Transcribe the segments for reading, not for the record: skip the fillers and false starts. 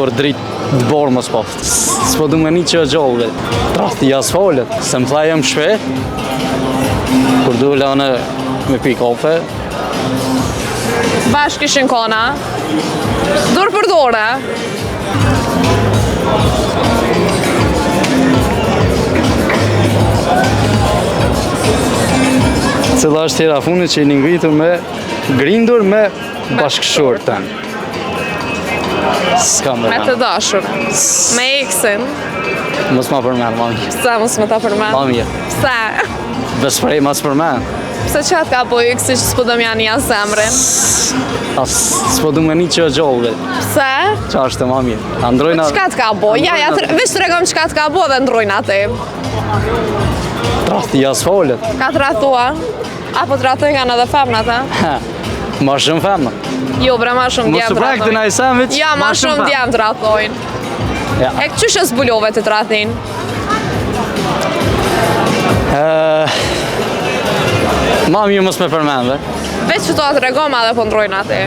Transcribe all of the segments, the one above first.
kur dritë të borë më s'po. S'po du me një që e gjollë, trahti asfaltet, se më tha jem shpe, kur du lane me pi kafe. Bashkë kishin kona, dorë për dore. Cila është tjera funit që i një ngritur me grindur me bashkëshorten. S'ka me Me të dashur, me eksin. Mos ma përmen, ma mirë. Pse mos me ta përmen? Ma mirë. Pse? Besprej mas përmen. Pse qatë ka po eksi që s'po dëm janë jasë zemrin? As s'po du me një që e gjollë. Pse? Qa është e ma mirë. Androjna... Qka t'ka bo? Ja, veç të regom qka t'ka bo dhe ndrojnë ati. Trahti asfaltet. Ka të rathua? Apo të rathua kanë edhe femnat, e? Ma shumë femna. Jo, bre, ma shumë Mos djemë të të prektin a rathojnë. i sandwich. Ja, ma shumë djemë të rathojnë. Ja. E këqysh e zbulove të të rathin? Ma mirë mos me përmen, Veç që to atë regom edhe po ndrojnë ati.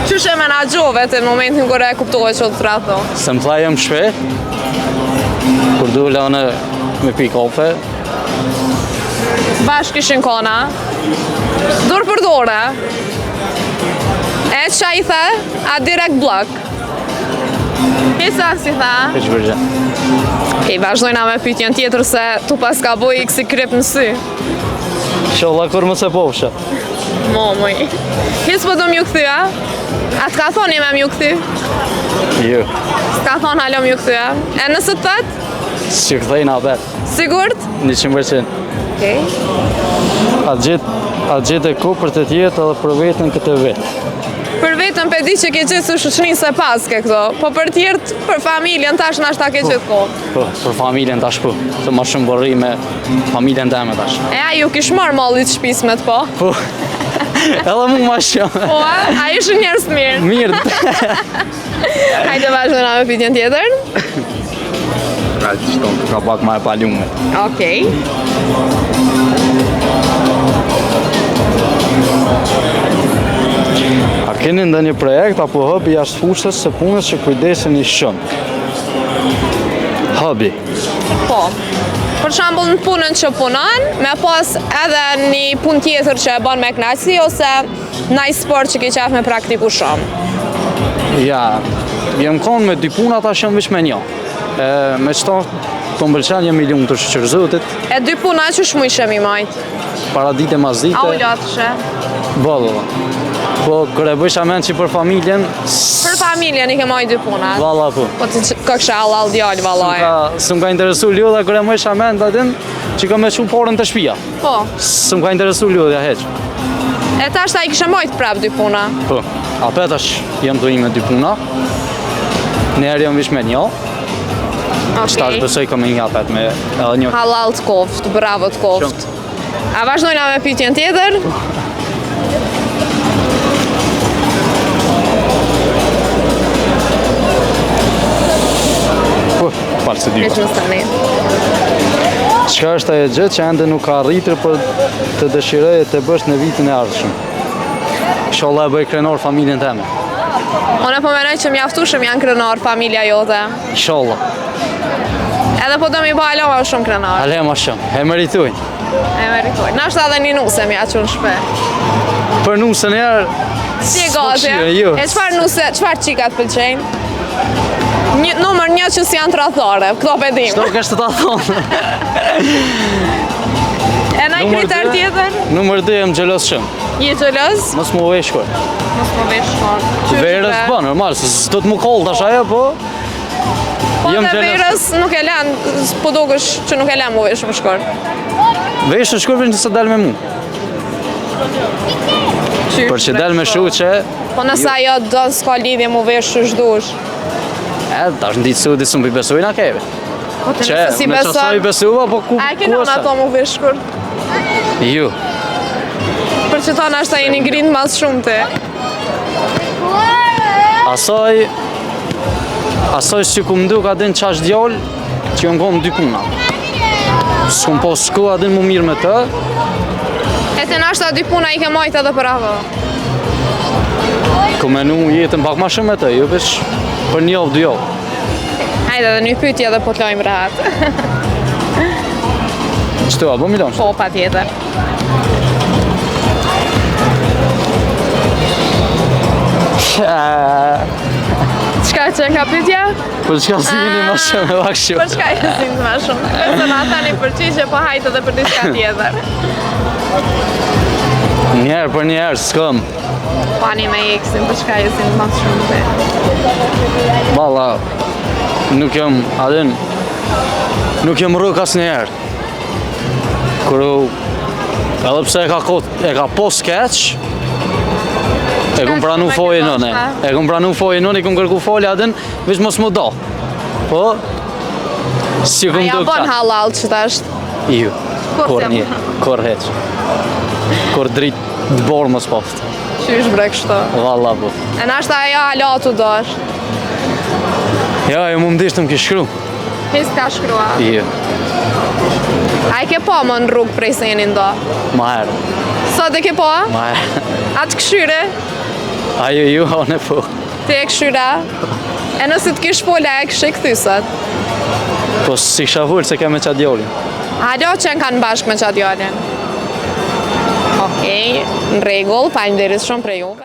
Qysh e menagjove të në momentin kër e kuptove që të ratho? Se më tha jem shpe, kur du lane me pi kafe. Bashkë kishin kona, dorë për dore. E qa i the, a direkt blok. Kesa si tha? E që përgjë. Okej, vazhdojna me pyetjen tjetër se tu pas ka boj i kësi kryp në sy. Sholla kur më se povshë. Momuj. Hes po do m'ju këthyja? A t'ka thoni me m'ju këthy? Jo. S'ka thon halo m'ju këthyja? E nëse të thët? Që këthejna bet. Sigurt? 100%. Okej. A gjithë e ku për të tjetë edhe për vetën këtë vetë. Për vetën pe di që ke gjithë së shoqërinë se paske këto, po për tjertë, për familjen tash nashta ke gjithë ko. Po, për familjen tash po. Se ma shumë borri me familjen teme tash. E a ju kish marrë mallit shpismet po? Po. Edhe mu ma shumë. Po, a ishë njerës të mirë. Mirë. Hajde vazhdojna me pyetjen tjetër. Pra që shtonë ka pak ma e palume. Okej. A keni ndë një projekt apo hobby jashtë fushës së punës që kujdeseni shumë? Hobby. Po. Për shembull në punën që punon, me pas edhe një punë tjetër që e bën me kënaqësi ose ndaj sport që ke qef me praktiku shumë. Ja, jem konë me dy puna ta shumë vish me një. Me qëto të mbëlqen jemi lumë të shqyrëzotit. E dy puna që shmu ishe mi majtë? Para dite mas dite. A u latë shë? Valla. Po, kër e bëjsh amen që për familjen... Për familjen i ke majtë dy puna? Valla po. Po të këksha allal djallë valaj. Së më ka interesu ljodha kër e mëjsh amen të adin që ka me qu porën të shpia. Po. Së më ka interesu ljodha heq. E tash ta i kishe majtë prap dy puna? Po. Apet është jem të ime dy puna. Njerë jem vish me një. Qëta është besoj ka me një apet me edhe një. Halal të koft, bravo të koft. A vazhdojna me pyetjen tjetër? Falë se dyka. Veç më stani. Qka është ajo gjë që ende nuk ka arritur për të dëshiroje të bësh në vitin e ardhshëm? Inshallah e bëj krenar familjen teme. Unë po menoj që mjaftueshëm janë krenar familja jote. Inshallah. Edhe po do mi ba alo ma shumë krenar. Ale ma shumë, e meritojnë. E meritoj. Nashta edhe një nuse mi aqun shpe. Për nusën njerë... Si e gati? Jo. E qfar nuse, qfar qikat pëlqenj? Numër një që si janë të rathore, këto pedim. Shto kështë të ta thonë. E naj kriter tjetër? Numër 2 jem gjelos shumë. Je gjelos? Mos mu vesh shkoj. Mos më vesh shkon. Verës po, normal, se do të mu kollë tash ajo, po... Po jem dhe gjelos. verës nuk e len, po dogësh që nuk e len mu vesh më shkor. Vesh të shkurvin që se del me mu. Për që del me shu që... Po nësa jo do s'ka lidhje mu vesh që shdush. Tash në ditë sudi së më besojnë a keve. Po të Që, nëse si me qësa i beson. besuva, po ku A e kena në ato mu vesh shkur? Ju. Për që tonë ashtë ta jeni grind mas shumë të. Asoj që ku mdu ka din qash djallë, që jënë kom dy puna. S'kom po s'ku adin mu mirë me të. E të nashta dy puna i ke majtë edhe për avo. Ku menu jetën pak ma shumë e të, jo veç për një javë, 2 javë. Hajde dhe një pyetje dhe po të lojmë rahat. Qëto, a bo Milan? Po, pa tjetër. Qka që nga pyetja? Për çka si jeni ma shumë e vakë shumë? Për çka e si ma shumë? Personata një përqishe, po hajtë edhe për diska tjetër. Njerë për njerë, s'këm. Pani me eksin, për çka e si ma shumë të. Valla, nuk jam, adin, nuk jam rrëk as njerë. Kërë, edhe pse e ka pos keq, e kum pranu fojë nëne. E kum pranu fojë nëne, i kum kërku folja adin, vish mos më do. Po, si kum Aja do bon këta. halal që ta është. Ju, kor një, kor heq. Kor drit të borë mos poft. Qysh bre kështu. Valla po. E nashta aja halatu do është. Ja, e mu mdishtë më kishë shkru. Pis ka shkrua. Ju, A i ke po më në rrugë prej senin do? ma herë, Sot e ke po? ma herë. Atë këshyre? Ajo ju, one po. Ti e këshyra? E nëse të kish pola e kështë e këthysat? Po si kisha vullë se ke me qa djolin. Halo që në kanë bashkë me qatë jallin. Okej, në regull, faleminderit shumë për juve.